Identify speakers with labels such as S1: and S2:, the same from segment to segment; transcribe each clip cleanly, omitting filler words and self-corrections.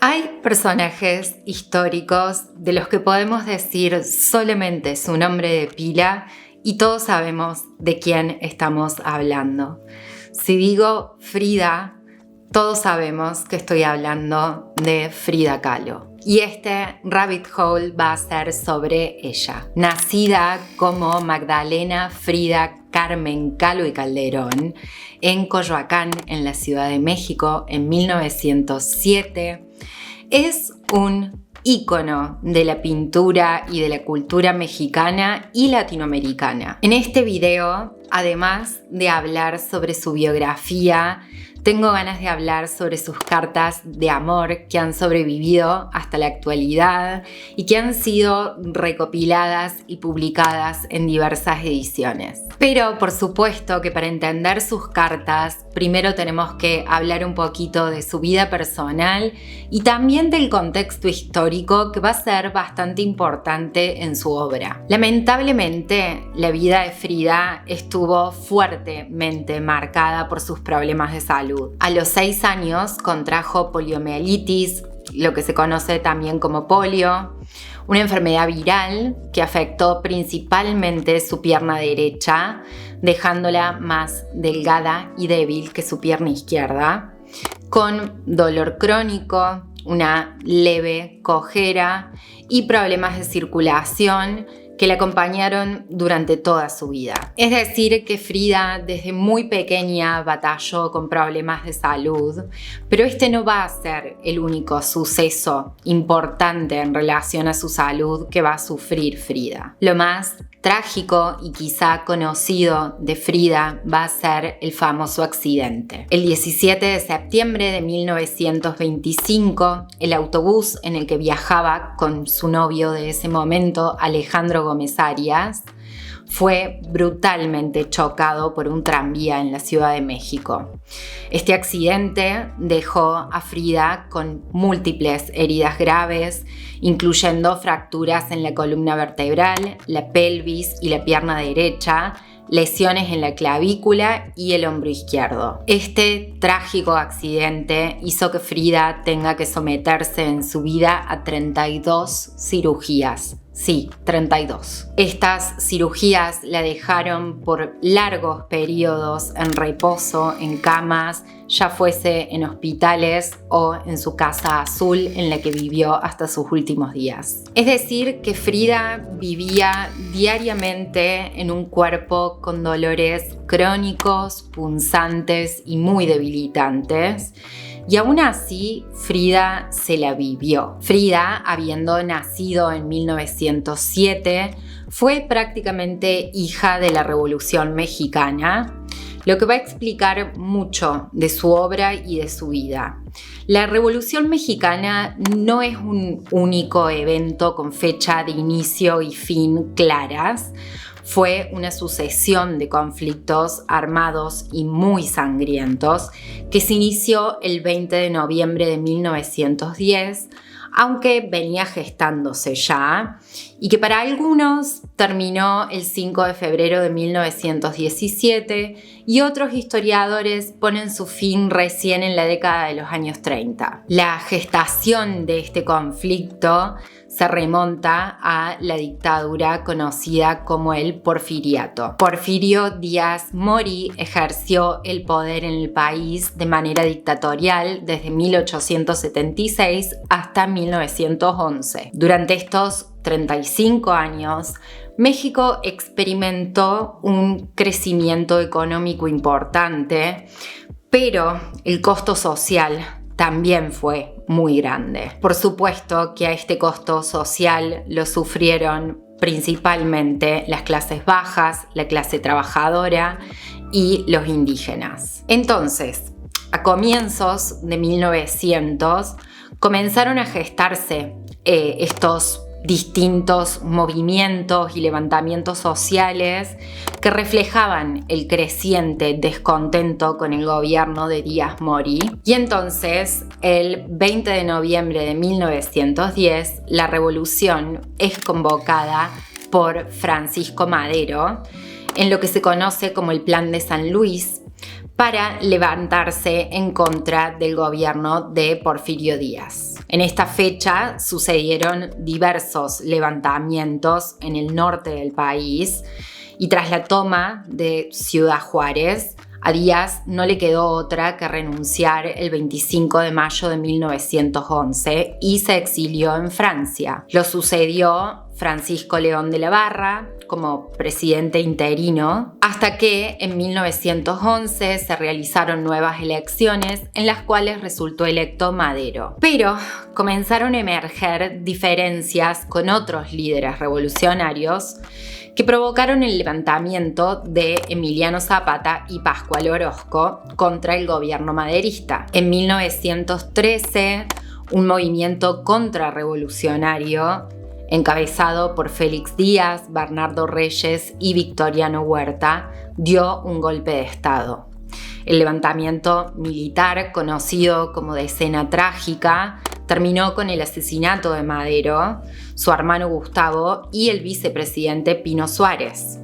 S1: Hay personajes históricos de los que podemos decir solamente su nombre de pila y todos sabemos de quién estamos hablando. Si digo Frida, todos sabemos que estoy hablando de Frida Kahlo. Y este rabbit hole va a ser sobre ella. Nacida como Magdalena Frida Carmen Kahlo y Calderón en Coyoacán, en la Ciudad de México, en 1907, es un ícono de la pintura y de la cultura mexicana y latinoamericana. En este video, además de hablar sobre su biografía, tengo ganas de hablar sobre sus cartas de amor que han sobrevivido hasta la actualidad y que han sido recopiladas y publicadas en diversas ediciones. Pero por supuesto que para entender sus cartas, primero tenemos que hablar un poquito de su vida personal y también del contexto histórico que va a ser bastante importante en su obra. Lamentablemente, la vida de Frida estuvo fuertemente marcada por sus problemas de salud. A los 6 años contrajo poliomielitis, lo que se conoce también como polio, una enfermedad viral que afectó principalmente su pierna derecha, dejándola más delgada y débil que su pierna izquierda, con dolor crónico, una leve cojera y problemas de circulación que la acompañaron durante toda su vida. Es decir, que Frida desde muy pequeña batalló con problemas de salud, pero este no va a ser el único suceso importante en relación a su salud que va a sufrir Frida. Lo más trágico y quizá conocido de Frida va a ser el famoso accidente. El 17 de septiembre de 1925, el autobús en el que viajaba con su novio de ese momento, Alejandro Gómez Arias, fue brutalmente chocado por un tranvía en la Ciudad de México. Este accidente dejó a Frida con múltiples heridas graves, incluyendo fracturas en la columna vertebral, la pelvis y la pierna derecha, lesiones en la clavícula y el hombro izquierdo. Este trágico accidente hizo que Frida tenga que someterse en su vida a 32 cirugías. Sí, 32. Estas cirugías la dejaron por largos periodos en reposo, en camas, ya fuese en hospitales o en su casa azul en la que vivió hasta sus últimos días. Es decir, que Frida vivía diariamente en un cuerpo con dolores crónicos, punzantes y muy debilitantes. Y aún así, Frida se la vivió. Frida, habiendo nacido en 1907, fue prácticamente hija de la Revolución Mexicana, lo que va a explicar mucho de su obra y de su vida. La Revolución Mexicana no es un único evento con fecha de inicio y fin claras. Fue una sucesión de conflictos armados y muy sangrientos que se inició el 20 de noviembre de 1910, aunque venía gestándose ya, y que para algunos terminó el 5 de febrero de 1917 y otros historiadores ponen su fin recién en la década de los años 30. La gestación de este conflicto se remonta a la dictadura conocida como el Porfiriato. Porfirio Díaz Mori ejerció el poder en el país de manera dictatorial desde 1876 hasta 1911. Durante estos 35 años, México experimentó un crecimiento económico importante, pero el costo social también fue muy grande. Por supuesto que a este costo social lo sufrieron principalmente las clases bajas, la clase trabajadora y los indígenas. Entonces, a comienzos de 1900 comenzaron a gestarse estos distintos movimientos y levantamientos sociales que reflejaban el creciente descontento con el gobierno de Díaz Mori. Y entonces, el 20 de noviembre de 1910, la revolución es convocada por Francisco Madero en lo que se conoce como el Plan de San Luis, para levantarse en contra del gobierno de Porfirio Díaz. En esta fecha sucedieron diversos levantamientos en el norte del país y tras la toma de Ciudad Juárez, a Díaz no le quedó otra que renunciar el 25 de mayo de 1911 y se exilió en Francia. Lo sucedió Francisco León de la Barra como presidente interino, hasta que en 1911 se realizaron nuevas elecciones en las cuales resultó electo Madero. Pero comenzaron a emerger diferencias con otros líderes revolucionarios que provocaron el levantamiento de Emiliano Zapata y Pascual Orozco contra el gobierno maderista. En 1913, un movimiento contrarrevolucionario encabezado por Félix Díaz, Bernardo Reyes y Victoriano Huerta, dio un golpe de Estado. El levantamiento militar, conocido como Decena Trágica, terminó con el asesinato de Madero, su hermano Gustavo y el vicepresidente Pino Suárez.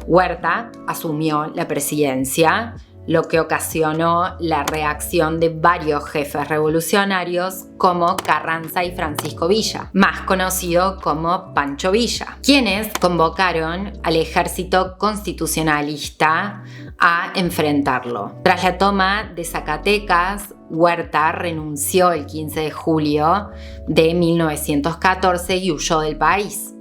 S1: Huerta asumió la presidencia, lo que ocasionó la reacción de varios jefes revolucionarios como Carranza y Francisco Villa, más conocido como Pancho Villa, quienes convocaron al ejército constitucionalista a enfrentarlo. Tras la toma de Zacatecas, Huerta renunció el 15 de julio de 1914 y huyó del país.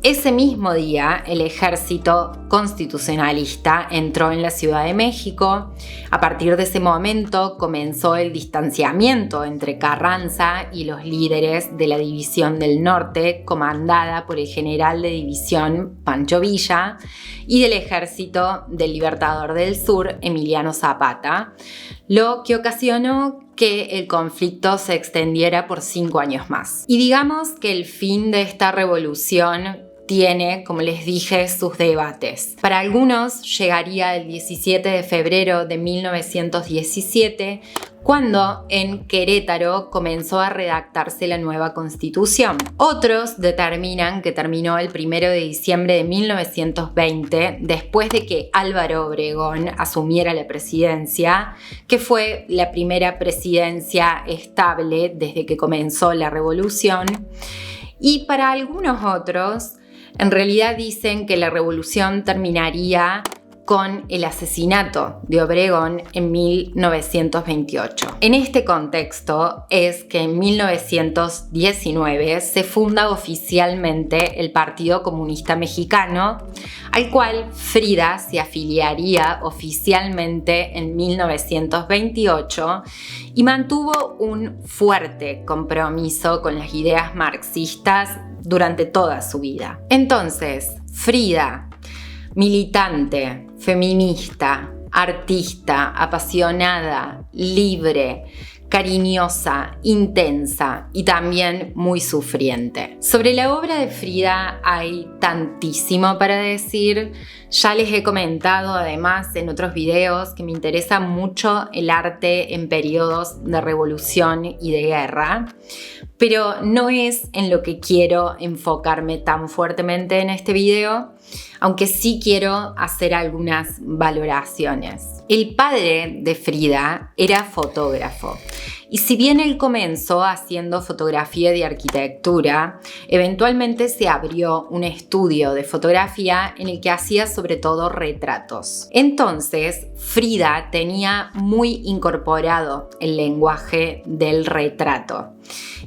S1: Ese mismo día, el ejército constitucionalista entró en la Ciudad de México. A partir de ese momento comenzó el distanciamiento entre Carranza y los líderes de la División del Norte, comandada por el general de división Pancho Villa, y del Ejército del Libertador del Sur, Emiliano Zapata, lo que ocasionó que el conflicto se extendiera por 5 años más. Y digamos que el fin de esta revolución tiene, como les dije, sus debates. Para algunos llegaría el 17 de febrero de 1917, cuando en Querétaro comenzó a redactarse la nueva Constitución. Otros determinan que terminó el 1 de diciembre de 1920, después de que Álvaro Obregón asumiera la presidencia, que fue la primera presidencia estable desde que comenzó la revolución. Y para algunos otros, en realidad dicen que la revolución terminaría con el asesinato de Obregón en 1928. En este contexto es que en 1919 se funda oficialmente el Partido Comunista Mexicano, al cual Frida se afiliaría oficialmente en 1928 y mantuvo un fuerte compromiso con las ideas marxistas durante toda su vida. Entonces, Frida, militante, feminista, artista, apasionada, libre, cariñosa, intensa y también muy sufriente. Sobre la obra de Frida hay tantísimo para decir. Ya les he comentado además en otros videos que me interesa mucho el arte en periodos de revolución y de guerra, pero no es en lo que quiero enfocarme tan fuertemente en este video, aunque sí quiero hacer algunas valoraciones. El padre de Frida era fotógrafo y si bien él comenzó haciendo fotografía de arquitectura, eventualmente se abrió un estudio de fotografía en el que hacía sobre todo retratos. Entonces, Frida tenía muy incorporado el lenguaje del retrato.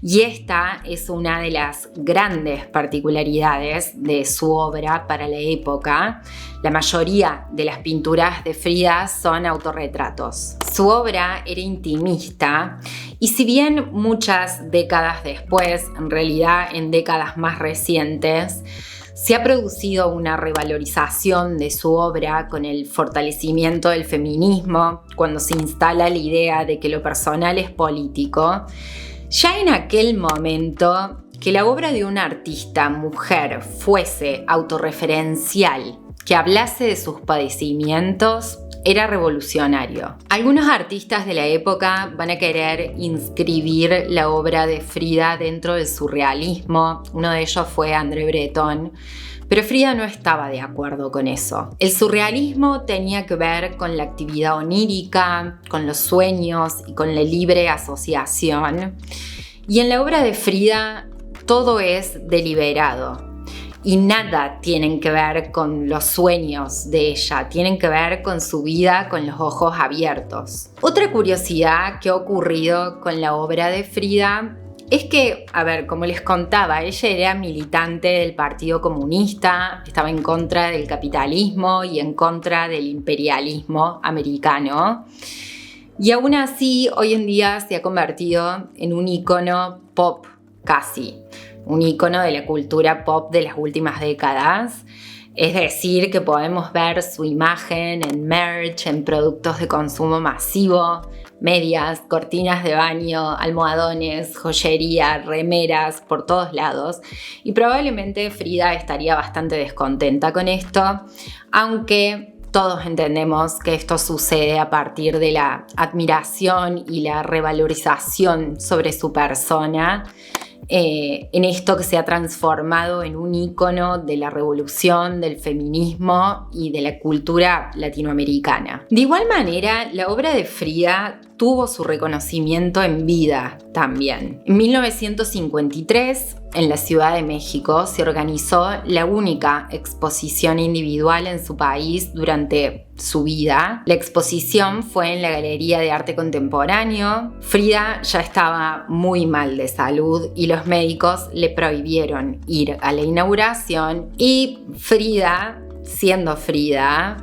S1: Y esta es una de las grandes particularidades de su obra para la época. La mayoría de las pinturas de Frida son autorretratos. Su obra era intimista y si bien muchas décadas después, en realidad en décadas más recientes, se ha producido una revalorización de su obra con el fortalecimiento del feminismo, cuando se instala la idea de que lo personal es político, ya en aquel momento, que la obra de una artista mujer fuese autorreferencial, que hablase de sus padecimientos, era revolucionario. Algunos artistas de la época van a querer inscribir la obra de Frida dentro del surrealismo. Uno de ellos fue André Breton. Pero Frida no estaba de acuerdo con eso. El surrealismo tenía que ver con la actividad onírica, con los sueños y con la libre asociación. Y en la obra de Frida todo es deliberado. Y nada tienen que ver con los sueños de ella, tienen que ver con su vida con los ojos abiertos. Otra curiosidad que ha ocurrido con la obra de Frida es que, como les contaba, ella era militante del Partido Comunista, estaba en contra del capitalismo y en contra del imperialismo americano. Y aún así, hoy en día se ha convertido en un ícono pop casi, un ícono de la cultura pop de las últimas décadas. Es decir, que podemos ver su imagen en merch, en productos de consumo masivo, medias, cortinas de baño, almohadones, joyería, remeras, por todos lados. Y probablemente Frida estaría bastante descontenta con esto, aunque todos entendemos que esto sucede a partir de la admiración y la revalorización sobre su persona. En esto que se ha transformado en un ícono de la revolución, del feminismo y de la cultura latinoamericana. De igual manera, la obra de Frida tuvo su reconocimiento en vida también. En 1953, en la Ciudad de México, se organizó la única exposición individual en su país durante su vida. La exposición fue en la Galería de Arte Contemporáneo. Frida ya estaba muy mal de salud y los médicos le prohibieron ir a la inauguración, y Frida, siendo Frida,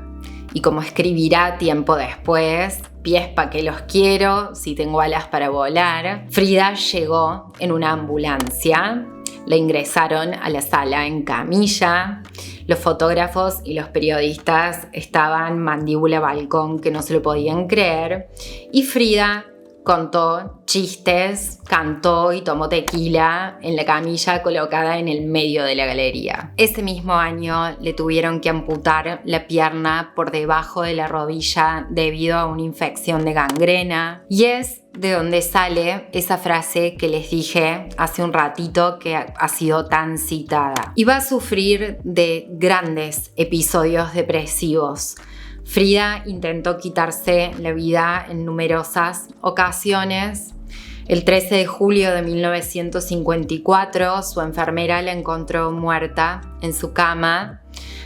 S1: y como escribirá tiempo después, pies pa' que los quiero, si tengo alas para volar, Frida llegó en una ambulancia. La ingresaron a la sala en camilla. Los fotógrafos y los periodistas estaban mandíbula balcón, que no se lo podían creer. Y Frida contó chistes, cantó y tomó tequila en la camilla colocada en el medio de la galería. Ese mismo año le tuvieron que amputar la pierna por debajo de la rodilla debido a una infección de gangrena. Y es de donde sale esa frase que les dije hace un ratito, que ha sido tan citada. Y va a sufrir de grandes episodios depresivos. Frida intentó quitarse la vida en numerosas ocasiones. El 13 de julio de 1954, su enfermera la encontró muerta en su cama.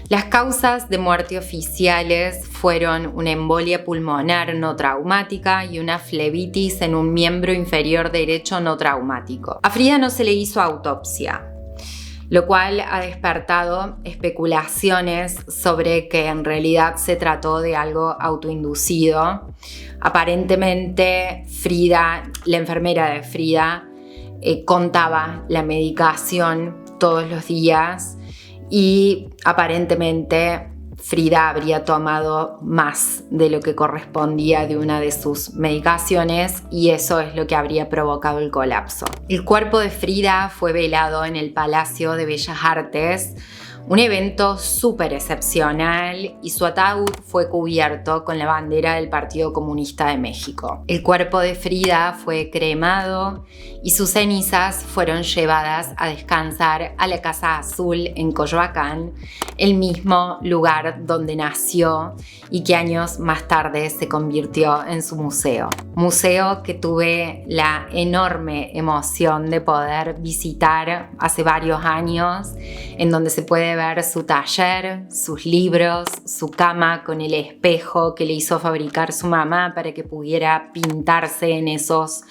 S1: Las causas de muerte oficiales fueron una embolia pulmonar no traumática y una flebitis en un miembro inferior derecho no traumático. A Frida no se le hizo autopsia, lo cual ha despertado especulaciones sobre que en realidad se trató de algo autoinducido. Aparentemente Frida, la enfermera de Frida, contaba la medicación todos los días y aparentemente Frida habría tomado más de lo que correspondía de una de sus medicaciones, y eso es lo que habría provocado el colapso. El cuerpo de Frida fue velado en el Palacio de Bellas Artes, un evento súper excepcional, y su ataúd fue cubierto con la bandera del Partido Comunista de México. El cuerpo de Frida fue cremado y sus cenizas fueron llevadas a descansar a la Casa Azul en Coyoacán, el mismo lugar donde nació y que años más tarde se convirtió en su museo. Museo que tuve la enorme emoción de poder visitar hace varios años, en donde se puede ver su taller, sus libros, su cama con el espejo que le hizo fabricar su mamá para que pudiera pintarse en esos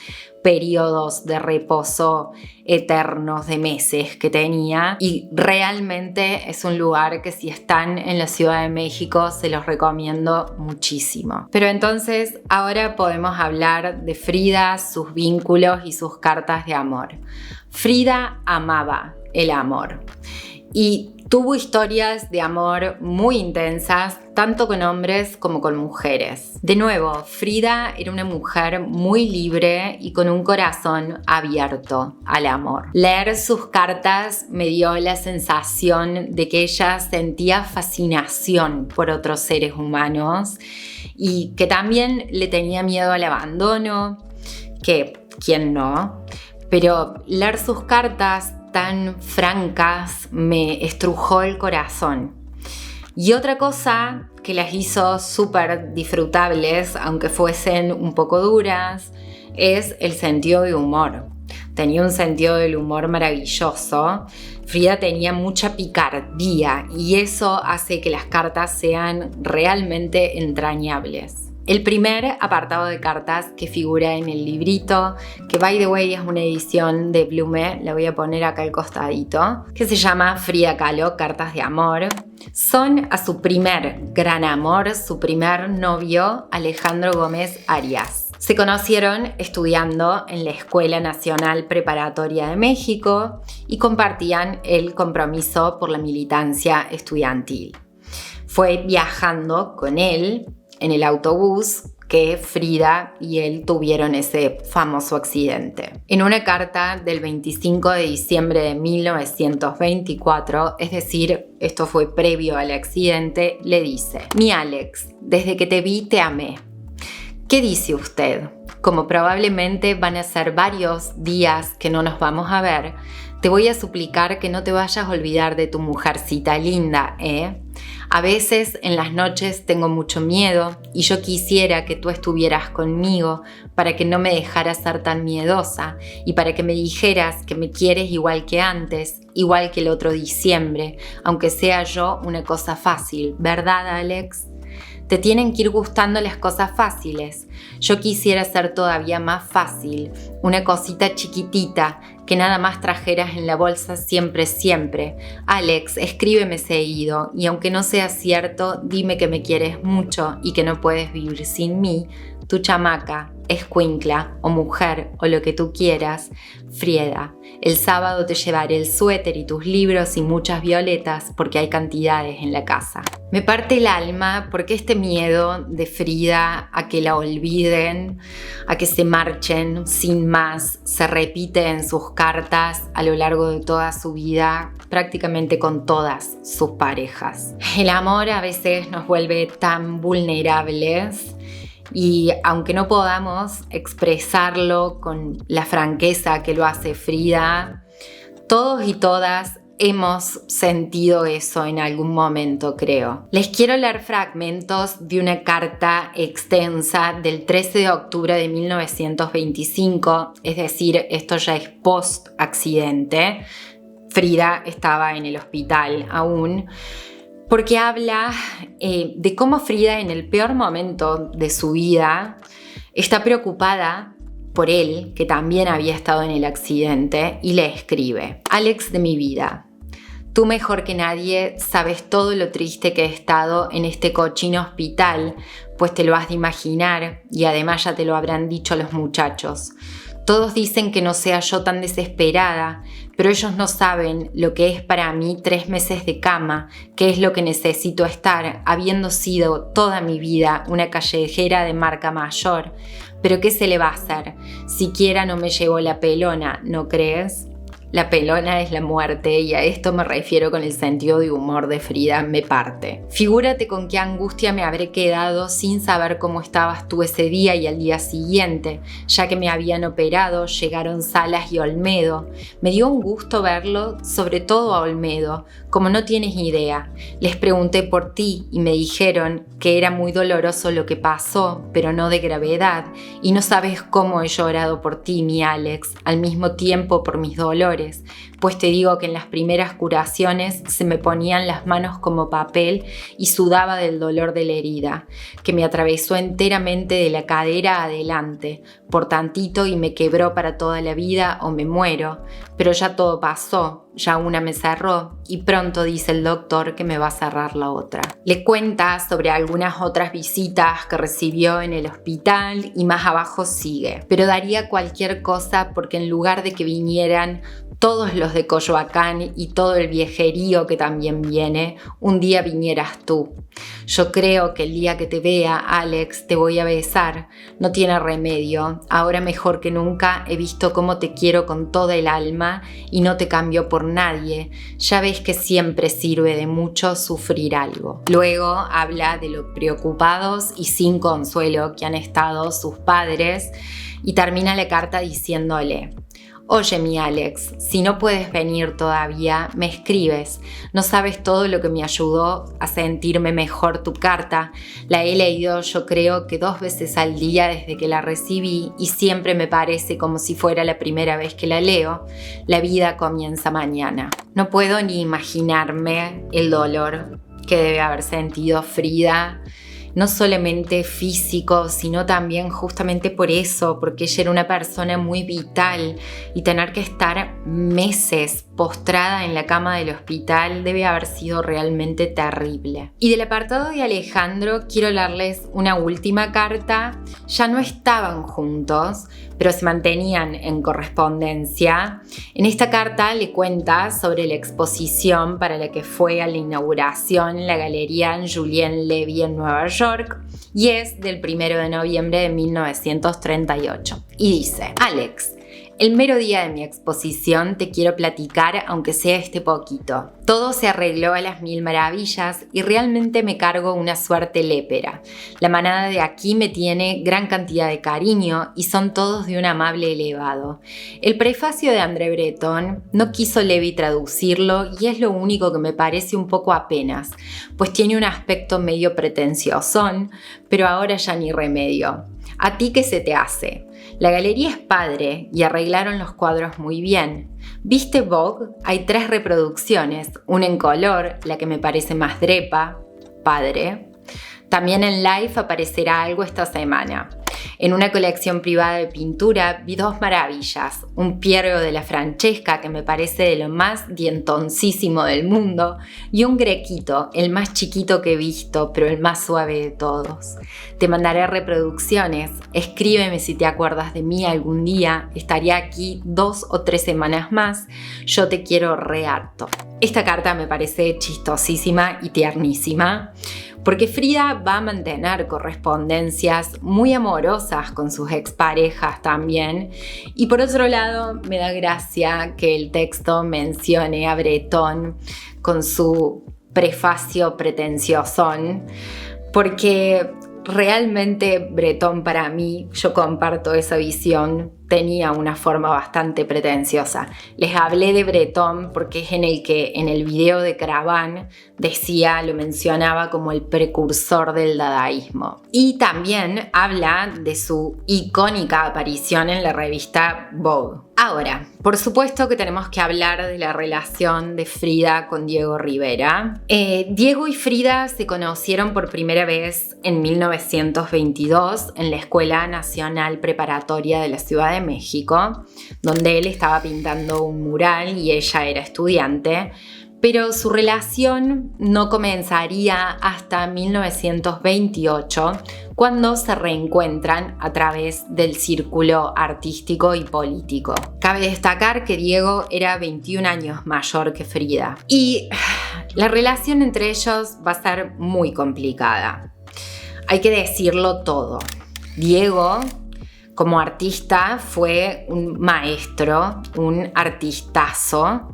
S1: periodos de reposo eternos de meses que tenía. Y realmente es un lugar que, si están en la Ciudad de México, se los recomiendo muchísimo. Pero entonces ahora podemos hablar de Frida, sus vínculos y sus cartas de amor. Frida amaba el amor. Y Tuvo historias de amor muy intensas, tanto con hombres como con mujeres. De nuevo, Frida era una mujer muy libre y con un corazón abierto al amor. Leer sus cartas me dio la sensación de que ella sentía fascinación por otros seres humanos y que también le tenía miedo al abandono, que quién no, pero leer sus cartas tan francas me estrujó el corazón. Y otra cosa que las hizo súper disfrutables, aunque fuesen un poco duras, es el sentido de humor. Tenía un sentido del humor maravilloso. Frida tenía mucha picardía y eso hace que las cartas sean realmente entrañables. El primer apartado de cartas que figura en el librito, que by the way es una edición de Blume, la voy a poner acá al costadito, que se llama Frida Kahlo, Cartas de Amor, son a su primer gran amor, su primer novio, Alejandro Gómez Arias. Se conocieron estudiando en la Escuela Nacional Preparatoria de México y compartían el compromiso por la militancia estudiantil. Fue viajando con él en el autobús que Frida y él tuvieron ese famoso accidente. En una carta del 25 de diciembre de 1924, es decir, esto fue previo al accidente, le dice: Mi Alex, desde que te vi te amé. ¿Qué dice usted? Como probablemente van a ser varios días que no nos vamos a ver, te voy a suplicar que no te vayas a olvidar de tu mujercita linda, ¿eh? A veces en las noches tengo mucho miedo y yo quisiera que tú estuvieras conmigo para que no me dejaras ser tan miedosa y para que me dijeras que me quieres igual que antes, igual que el otro diciembre, aunque sea yo una cosa fácil, ¿verdad, Alex? Te tienen que ir gustando las cosas fáciles. Yo quisiera ser todavía más fácil, una cosita chiquitita que nada más trajeras en la bolsa siempre, siempre. Alex, escríbeme seguido y aunque no sea cierto, dime que me quieres mucho y que no puedes vivir sin mí. Tu chamaca, escuincla o mujer o lo que tú quieras, Frieda. El sábado te llevaré el suéter y tus libros y muchas violetas porque hay cantidades en la casa. Me parte el alma porque este miedo de Frida a que la olviden, a que se marchen sin más, se repite en sus cartas a lo largo de toda su vida, prácticamente con todas sus parejas. El amor a veces nos vuelve tan vulnerables. Y aunque no podamos expresarlo con la franqueza que lo hace Frida, todos y todas hemos sentido eso en algún momento, creo. Les quiero leer fragmentos de una carta extensa del 13 de octubre de 1925, es decir, esto ya es post-accidente. Frida estaba en el hospital aún. Porque habla de cómo Frida en el peor momento de su vida está preocupada por él, que también había estado en el accidente, y le escribe: Alex de mi vida, tú mejor que nadie sabes todo lo triste que he estado en este cochino hospital, pues te lo has de imaginar y además ya te lo habrán dicho los muchachos. Todos dicen que no sea yo tan desesperada, pero ellos no saben lo que es para mí 3 meses de cama, que es lo que necesito estar, habiendo sido toda mi vida una callejera de marca mayor. Pero ¿qué se le va a hacer? Siquiera no me llevó la pelona, ¿no crees? La pelona es la muerte y a esto me refiero con el sentido de humor de Frida, me parte. Figúrate con qué angustia me habré quedado sin saber cómo estabas tú ese día y al día siguiente, ya que me habían operado, llegaron Salas y Olmedo. Me dio un gusto verlo, sobre todo a Olmedo, como no tienes idea. Les pregunté por ti y me dijeron que era muy doloroso lo que pasó, pero no de gravedad, y no sabes cómo he llorado por ti, mi Alex, al mismo tiempo por mis dolores. Pues te digo que en las primeras curaciones se me ponían las manos como papel y sudaba del dolor de la herida, que me atravesó enteramente de la cadera adelante, por tantito y me quebró para toda la vida o me muero, pero ya todo pasó, ya una me cerró y pronto dice el doctor que me va a cerrar la otra. Le cuenta sobre algunas otras visitas que recibió en el hospital y más abajo sigue, pero daría cualquier cosa porque en lugar de que vinieran todos los de Coyoacán y todo el viejerío que también viene, un día vinieras tú. Yo creo que el día que te vea, Alex, te voy a besar. No tiene remedio. Ahora mejor que nunca he visto cómo te quiero con toda el alma y no te cambio por nadie. Ya ves que siempre sirve de mucho sufrir algo. Luego habla de lo preocupados y sin consuelo que han estado sus padres y termina la carta diciéndole: Oye, mi Alex, si no puedes venir todavía, me escribes. No sabes todo lo que me ayudó a sentirme mejor tu carta. La he leído, yo creo que 2 veces al día desde que la recibí y siempre me parece como si fuera la primera vez que la leo. La vida comienza mañana. No puedo ni imaginarme el dolor que debe haber sentido Frida. No solamente físico, sino también justamente por eso, porque ella era una persona muy vital y tener que estar meses postrada en la cama del hospital debe haber sido realmente terrible. Y del apartado de Alejandro quiero leerles una última carta. Ya no estaban juntos, pero se mantenían en correspondencia. En esta carta le cuenta sobre la exposición para la que fue a la inauguración en la Galería Julien Levy en Nueva York y es del 1 de noviembre de 1938. Y dice: Alex, el mero día de mi exposición te quiero platicar, aunque sea este poquito. Todo se arregló a las 1000 maravillas y realmente me cargo una suerte lépera. La manada de aquí me tiene gran cantidad de cariño y son todos de un amable elevado. El prefacio de André Breton no quiso Levy traducirlo y es lo único que me parece un poco apenas, pues tiene un aspecto medio pretenciosón, pero ahora ya ni remedio. ¿A ti qué se te hace? La galería es padre y arreglaron los cuadros muy bien. ¿Viste Vogue? Hay 3 reproducciones, una en color, la que me parece más drepa, padre. También en Life aparecerá algo esta semana. En una colección privada de pintura vi 2 maravillas, un Piero de la Francesca que me parece de lo más dientoncísimo del mundo y un Grequito, el más chiquito que he visto, pero el más suave de todos. Te mandaré reproducciones, escríbeme si te acuerdas de mí algún día, estaría aquí 2 o 3 semanas más, yo te quiero re harto. Esta carta me parece chistosísima y tiernísima, porque Frida va a mantener correspondencias muy amorosas con sus exparejas también. Y por otro lado, me da gracia que el texto mencione a Breton con su prefacio pretenciosón, porque realmente Breton para mí, yo comparto esa visión, tenía una forma bastante pretenciosa. Les hablé de Breton porque es en el que en el video de Caravan lo mencionaba como el precursor del dadaísmo. Y también habla de su icónica aparición en la revista Vogue. Ahora, por supuesto que tenemos que hablar de la relación de Frida con Diego Rivera. Diego y Frida se conocieron por primera vez en 1922 en la Escuela Nacional Preparatoria de la Ciudad de México, donde él estaba pintando un mural y ella era estudiante, pero su relación no comenzaría hasta 1928, cuando se reencuentran a través del círculo artístico y político. Cabe destacar que Diego era 21 años mayor que Frida y la relación entre ellos va a ser muy complicada. Hay que decirlo todo. Diego, como artista, fue un maestro, un artistazo,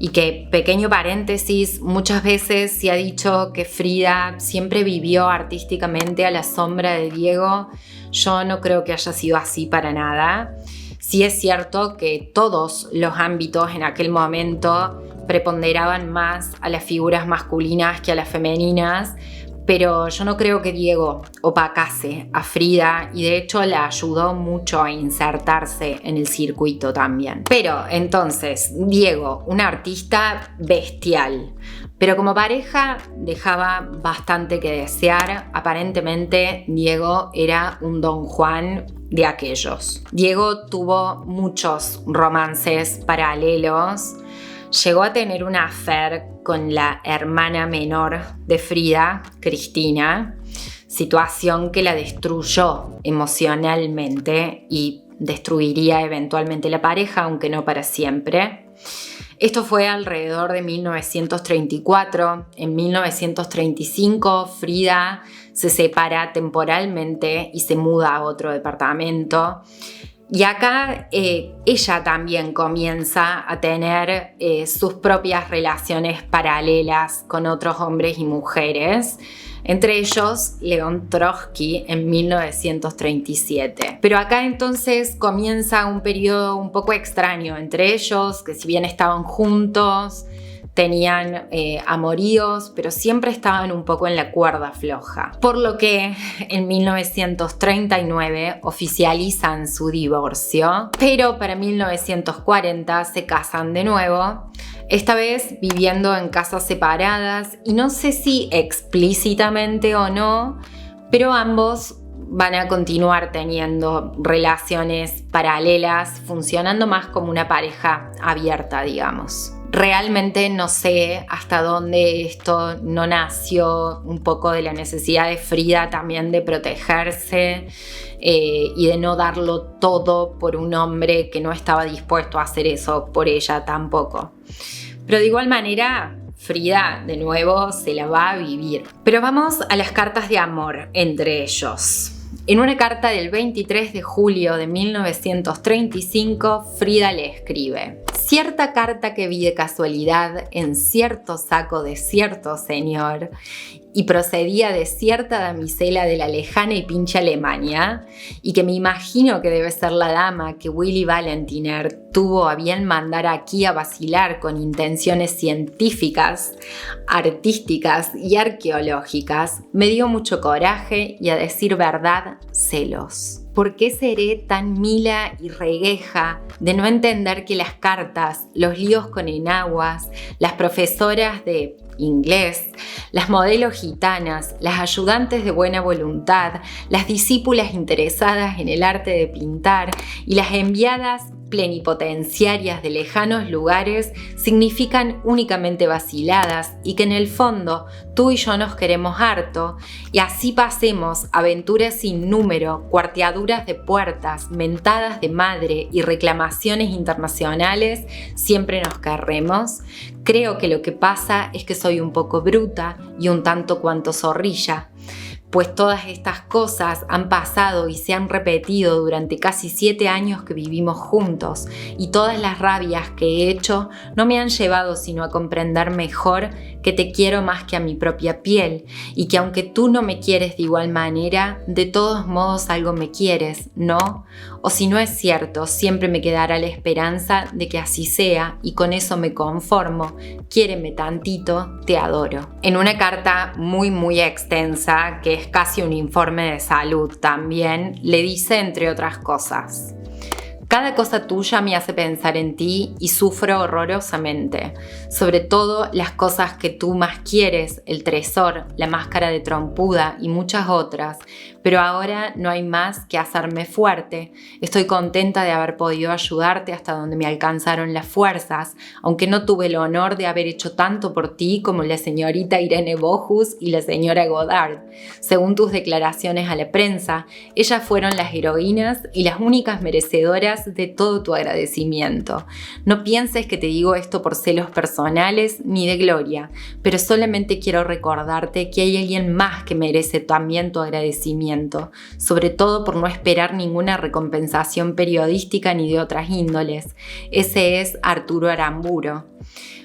S1: y que, pequeño paréntesis, muchas veces se ha dicho que Frida siempre vivió artísticamente a la sombra de Diego. Yo no creo que haya sido así para nada. Sí es cierto que todos los ámbitos en aquel momento preponderaban más a las figuras masculinas que a las femeninas, pero yo no creo que Diego opacase a Frida y de hecho la ayudó mucho a insertarse en el circuito también. Pero entonces, Diego, un artista bestial, pero como pareja dejaba bastante que desear. Aparentemente Diego era un Don Juan de aquellos. Diego tuvo muchos romances paralelos. Llegó a tener una affair con la hermana menor de Frida, Cristina, situación que la destruyó emocionalmente y destruiría eventualmente la pareja, aunque no para siempre. Esto fue alrededor de 1934. En 1935, Frida se separa temporalmente y se muda a otro departamento. Y acá ella también comienza a tener sus propias relaciones paralelas con otros hombres y mujeres, entre ellos León Trotsky en 1937. Pero acá entonces comienza un periodo un poco extraño entre ellos, que si bien estaban juntos, tenían amoríos, pero siempre estaban un poco en la cuerda floja. Por lo que en 1939 oficializan su divorcio, pero para 1940 se casan de nuevo, esta vez viviendo en casas separadas, y no sé si explícitamente o no, pero ambos van a continuar teniendo relaciones paralelas, funcionando más como una pareja abierta, digamos. Realmente no sé hasta dónde esto no nació un poco de la necesidad de Frida también de protegerse y de no darlo todo por un hombre que no estaba dispuesto a hacer eso por ella tampoco. Pero de igual manera, Frida de nuevo se la va a vivir. Pero vamos a las cartas de amor entre ellos. En una carta del 23 de julio de 1935, Frida le escribe: cierta carta que vi de casualidad en cierto saco de cierto señor y procedía de cierta damisela de la lejana y pinche Alemania, y que me imagino que debe ser la dama que Willy Valentiner tuvo a bien mandar aquí a vacilar con intenciones científicas, artísticas y arqueológicas, me dio mucho coraje y, a decir verdad, celos. ¿Por qué seré tan mila y regueja de no entender que las cartas, los líos con enaguas, las profesoras de inglés, las modelos gitanas, las ayudantes de buena voluntad, las discípulas interesadas en el arte de pintar y las enviadas plenipotenciarias de lejanos lugares significan únicamente vaciladas, y que en el fondo tú y yo nos queremos harto, y así pasemos aventuras sin número, cuarteaduras de puertas, mentadas de madre y reclamaciones internacionales, siempre nos querremos? Creo que lo que pasa es que soy un poco bruta y un tanto cuanto zorrilla, pues todas estas cosas han pasado y se han repetido durante casi 7 años que vivimos juntos, y todas las rabias que he hecho no me han llevado sino a comprender mejor que te quiero más que a mi propia piel, y que aunque tú no me quieres de igual manera, de todos modos algo me quieres, ¿no? O si no es cierto, siempre me quedará la esperanza de que así sea, y con eso me conformo. Quiéreme tantito, te adoro. En una carta muy extensa, que es casi un informe de salud también, le dice, entre otras cosas: cada cosa tuya me hace pensar en ti y sufro horrorosamente, sobre todo las cosas que tú más quieres, el tresor, la máscara de trompuda y muchas otras, pero ahora no hay más que hacerme fuerte. Estoy contenta de haber podido ayudarte hasta donde me alcanzaron las fuerzas, aunque no tuve el honor de haber hecho tanto por ti como la señorita Irene Bohus y la señora Goddard. Según tus declaraciones a la prensa, ellas fueron las heroínas y las únicas merecedoras de todo tu agradecimiento. No pienses que te digo esto por celos personales ni de gloria, pero solamente quiero recordarte que hay alguien más que merece también tu agradecimiento, sobre todo por no esperar ninguna recompensación periodística ni de otras índoles. Ese es Arturo Aramburu.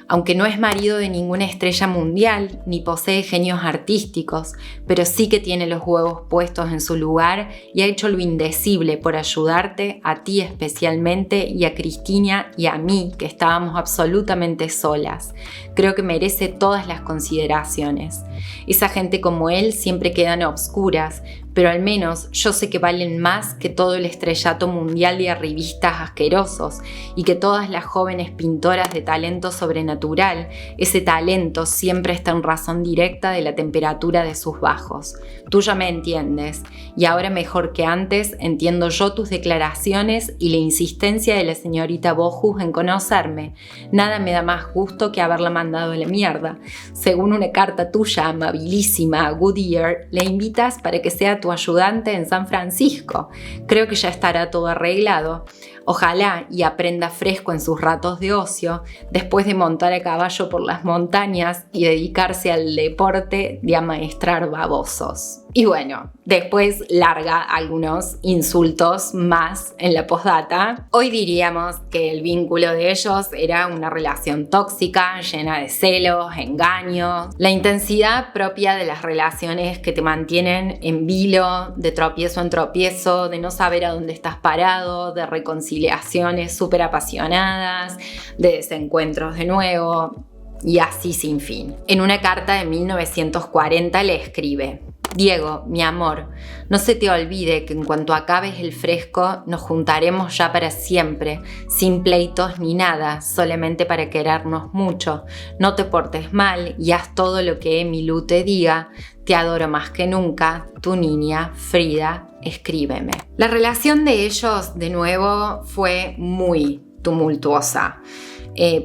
S1: Aunque no es marido de ninguna estrella mundial, ni posee genios artísticos, pero sí que tiene los huevos puestos en su lugar y ha hecho lo indecible por ayudarte, a ti especialmente, y a Cristina y a mí, que estábamos absolutamente solas. Creo que merece todas las consideraciones. Esa gente como él siempre quedan a obscuras, pero al menos yo sé que valen más que todo el estrellato mundial de arribistas asquerosos, y que todas las jóvenes pintoras de talento sobrenatural, ese talento siempre está en razón directa de la temperatura de sus bajos. Tú ya me entiendes, y ahora mejor que antes entiendo yo tus declaraciones y la insistencia de la señorita Bohus en conocerme. Nada me da más gusto que haberla mandado a la mierda. Según una carta tuya amabilísima a Goodyear, le invitas para que sea tu ayudante en San Francisco. Creo que ya estará todo arreglado. Ojalá y aprenda fresco en sus ratos de ocio, después de montar a caballo por las montañas y dedicarse al deporte de amaestrar babosos. Y bueno, después larga algunos insultos más en la postdata. Hoy diríamos que el vínculo de ellos era una relación tóxica, llena de celos, engaños, la intensidad propia de las relaciones que te mantienen en vilo, de tropiezo en tropiezo, de no saber a dónde estás parado, de reconciliaciones súper apasionadas, de desencuentros de nuevo, y así sin fin. En una carta de 1940 le escribe: Diego, mi amor, no se te olvide que en cuanto acabes el fresco nos juntaremos ya para siempre, sin pleitos ni nada, solamente para querernos mucho. No te portes mal y haz todo lo que Emilu te diga. Te adoro más que nunca, tu niña Frida, escríbeme. La relación de ellos, de nuevo, fue muy tumultuosa.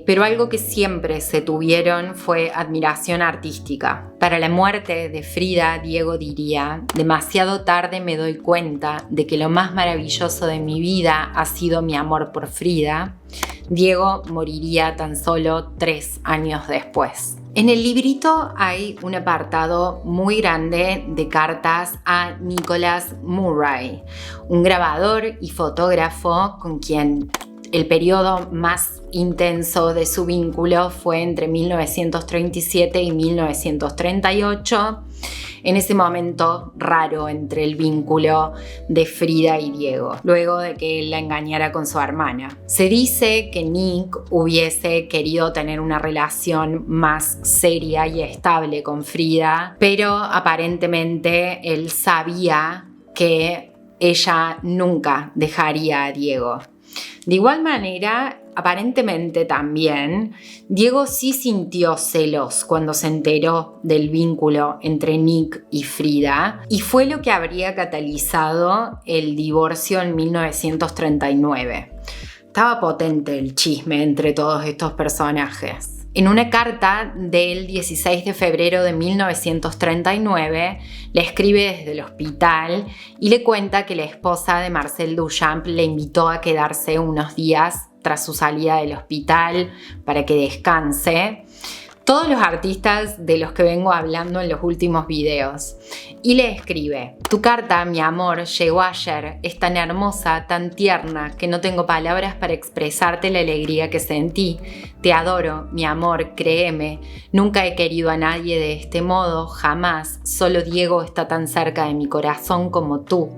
S1: Pero algo que siempre se tuvieron fue admiración artística. Para la muerte de Frida, Diego diría: demasiado tarde me doy cuenta de que lo más maravilloso de mi vida ha sido mi amor por Frida. Diego moriría tan solo 3 años después. En el librito hay un apartado muy grande de cartas a Nicholas Murray, un grabador y fotógrafo con quien el periodo más intenso de su vínculo fue entre 1937 y 1938, en ese momento raro entre el vínculo de Frida y Diego, luego de que él la engañara con su hermana. Se dice que Nick hubiese querido tener una relación más seria y estable con Frida, pero aparentemente él sabía que ella nunca dejaría a Diego. De igual manera, aparentemente también, Diego sí sintió celos cuando se enteró del vínculo entre Nick y Frida, y fue lo que habría catalizado el divorcio en 1939. Estaba potente el chisme entre todos estos personajes. En una carta del 16 de febrero de 1939, le escribe desde el hospital y le cuenta que la esposa de Marcel Duchamp le invitó a quedarse unos días tras su salida del hospital para que descanse. Todos los artistas de los que vengo hablando en los últimos videos. Y le escribe: tu carta, mi amor, llegó ayer. Es tan hermosa, tan tierna, que no tengo palabras para expresarte la alegría que sentí. Te adoro, mi amor, créeme. Nunca he querido a nadie de este modo, jamás. Solo Diego está tan cerca de mi corazón como tú.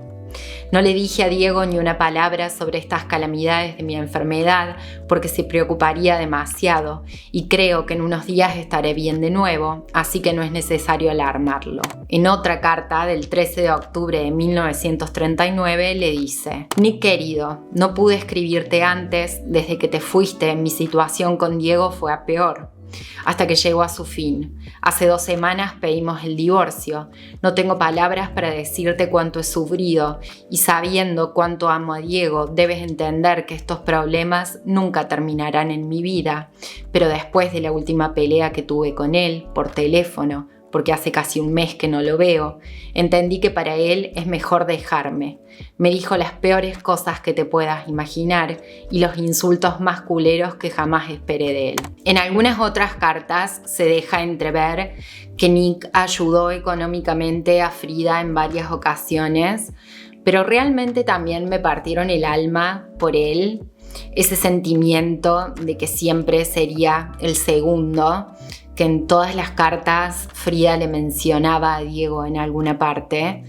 S1: No le dije a Diego ni una palabra sobre estas calamidades de mi enfermedad porque se preocuparía demasiado y creo que en unos días estaré bien de nuevo, así que no es necesario alarmarlo. En otra carta del 13 de octubre de 1939 le dice: Nick querido, no pude escribirte antes, desde que te fuiste mi situación con Diego fue a peor. Hasta que llegó a su fin. Hace 2 semanas pedimos el divorcio. No tengo palabras para decirte cuánto he sufrido y sabiendo cuánto amo a Diego, debes entender que estos problemas nunca terminarán en mi vida. Pero después de la última pelea que tuve con él por teléfono, porque hace casi un mes que no lo veo, entendí que para él es mejor dejarme. Me dijo las peores cosas que te puedas imaginar y los insultos más culeros que jamás esperé de él. En algunas otras cartas se deja entrever que Nick ayudó económicamente a Frida en varias ocasiones, pero realmente también me partieron el alma por él, ese sentimiento de que siempre sería el segundo, que en todas las cartas Frida le mencionaba a Diego en alguna parte.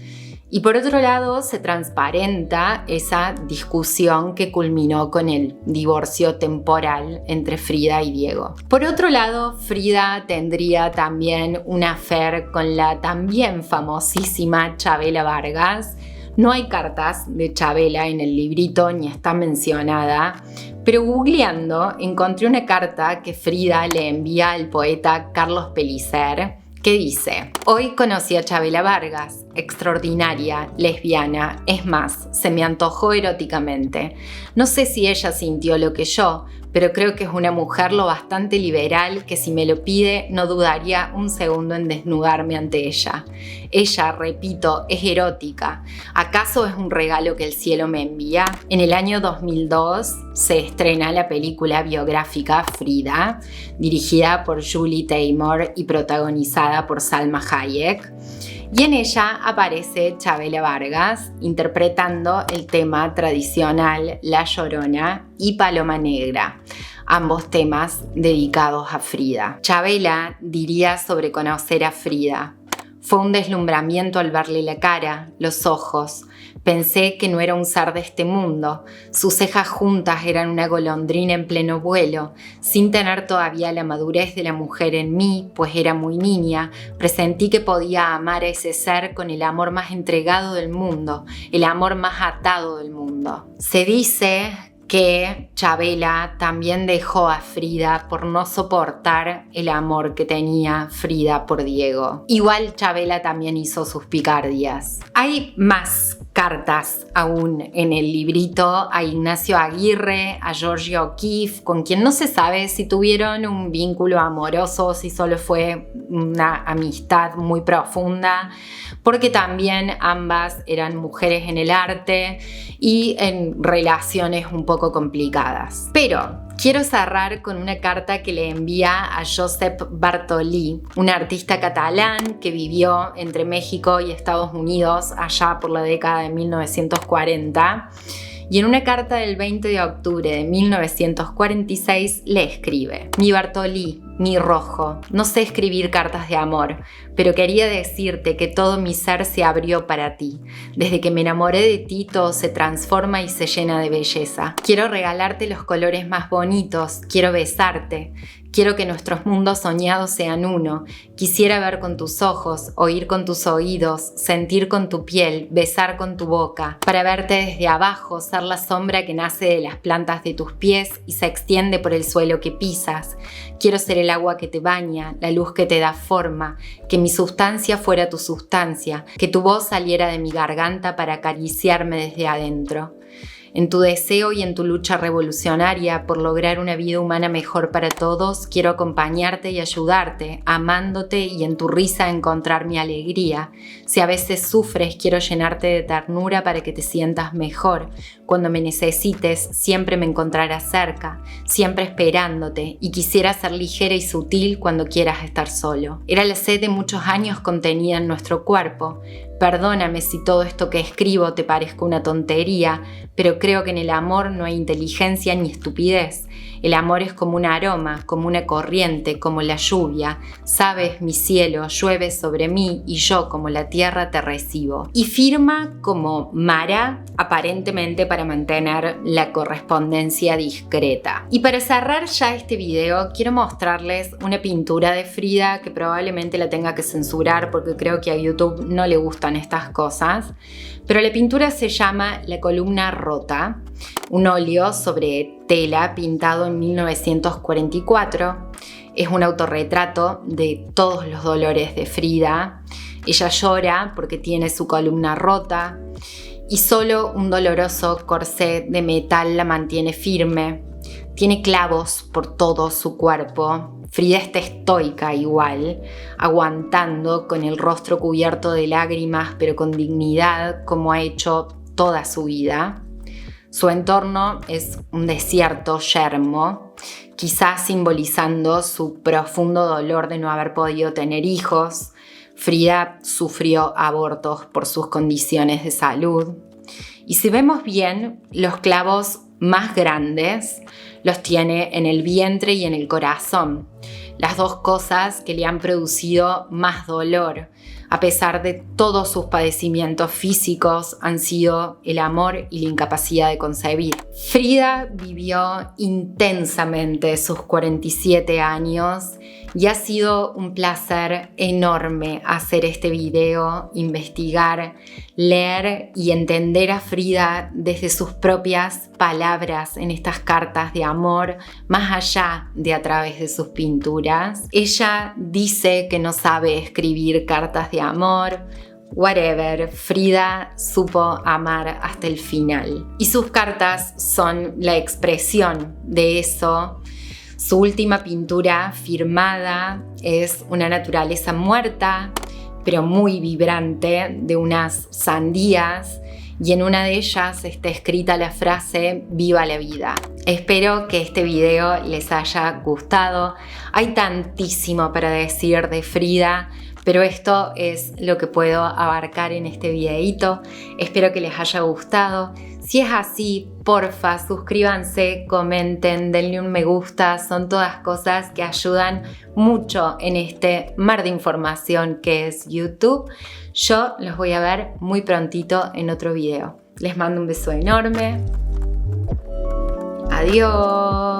S1: Y por otro lado se transparenta esa discusión que culminó con el divorcio temporal entre Frida y Diego. Por otro lado, Frida tendría también un affair con la también famosísima Chabela Vargas. No hay cartas de Chabela en el librito ni está mencionada, pero googleando encontré una carta que Frida le envía al poeta Carlos Pellicer que dice: hoy conocí a Chabela Vargas, extraordinaria, lesbiana, es más, se me antojó eróticamente. No sé si ella sintió lo que yo, pero creo que es una mujer lo bastante liberal que si me lo pide no dudaría un segundo en desnudarme ante ella. Ella, repito, es erótica. ¿Acaso es un regalo que el cielo me envía? En el año 2002 se estrena la película biográfica Frida, dirigida por Julie Taymor y protagonizada por Salma Hayek. Y en ella aparece Chabela Vargas interpretando el tema tradicional La Llorona y Paloma Negra, ambos temas dedicados a Frida. Chabela diría sobre conocer a Frida: fue un deslumbramiento al verle la cara, los ojos. Pensé que no era un ser de este mundo. Sus cejas juntas eran una golondrina en pleno vuelo. Sin tener todavía la madurez de la mujer en mí, pues era muy niña, presentí que podía amar a ese ser con el amor más entregado del mundo, el amor más atado del mundo. Se dice que Chabela también dejó a Frida por no soportar el amor que tenía Frida por Diego. Igual Chabela también hizo sus picardias. Hay más cartas aún en el librito a Ignacio Aguirre, a Georgia O'Keeffe, con quien no se sabe si tuvieron un vínculo amoroso, si solo fue una amistad muy profunda, porque también ambas eran mujeres en el arte y en relaciones un poco complicadas. Pero quiero cerrar con una carta que le envía a Josep Bartolí, un artista catalán que vivió entre México y Estados Unidos allá por la década de 1940. Y en una carta del 20 de octubre de 1946 le escribe: Mi Bartolí, mi rojo, no sé escribir cartas de amor, pero quería decirte que todo mi ser se abrió para ti. Desde que me enamoré de ti todo se transforma y se llena de belleza. Quiero regalarte los colores más bonitos, quiero besarte. Quiero que nuestros mundos soñados sean uno. Quisiera ver con tus ojos, oír con tus oídos, sentir con tu piel, besar con tu boca, para verte desde abajo, ser la sombra que nace de las plantas de tus pies y se extiende por el suelo que pisas. Quiero ser el agua que te baña, la luz que te da forma, que mi sustancia fuera tu sustancia, que tu voz saliera de mi garganta para acariciarme desde adentro. En tu deseo y en tu lucha revolucionaria por lograr una vida humana mejor para todos, quiero acompañarte y ayudarte, amándote y en tu risa encontrar mi alegría. Si a veces sufres, quiero llenarte de ternura para que te sientas mejor. Cuando me necesites, siempre me encontrarás cerca, siempre esperándote, y quisiera ser ligera y sutil cuando quieras estar solo. Era la sed de muchos años contenida en nuestro cuerpo. Perdóname si todo esto que escribo te parezca una tontería, pero creo que en el amor no hay inteligencia ni estupidez. El amor es como un aroma, como una corriente, como la lluvia. Sabes, mi cielo, llueve sobre mí y yo como la tierra te recibo. Y firma como Mara, aparentemente para mantener la correspondencia discreta. Y para cerrar ya este video, quiero mostrarles una pintura de Frida que probablemente la tenga que censurar porque creo que a YouTube no le gustan estas cosas. Pero la pintura se llama La columna rota, un óleo sobre tela pintado en 1944. Es un autorretrato de todos los dolores de Frida. Ella llora porque tiene su columna rota y solo un doloroso corsé de metal la mantiene firme. Tiene clavos por todo su cuerpo. Frida está estoica igual, aguantando con el rostro cubierto de lágrimas, pero con dignidad, como ha hecho toda su vida. Su entorno es un desierto yermo, quizás simbolizando su profundo dolor de no haber podido tener hijos. Frida sufrió abortos por sus condiciones de salud. Y si vemos bien, los clavos más grandes los tiene en el vientre y en el corazón, las dos cosas que le han producido más dolor. A pesar de todos sus padecimientos físicos, han sido el amor y la incapacidad de concebir. Frida vivió intensamente sus 47 años y ha sido un placer enorme hacer este video, investigar, leer y entender a Frida desde sus propias palabras en estas cartas de amor, más allá de a través de sus pinturas. Ella dice que no sabe escribir cartas de amor, whatever, Frida supo amar hasta el final. Y sus cartas son la expresión de eso. Su última pintura firmada es una naturaleza muerta, pero muy vibrante, de unas sandías, y en una de ellas está escrita la frase "Viva la vida". Espero que este video les haya gustado. Hay tantísimo para decir de Frida, pero esto es lo que puedo abarcar en este videito. Espero que les haya gustado. Si es así, porfa, suscríbanse, comenten, denle un me gusta. Son todas cosas que ayudan mucho en este mar de información que es YouTube. Yo los voy a ver muy prontito en otro video. Les mando un beso enorme. Adiós.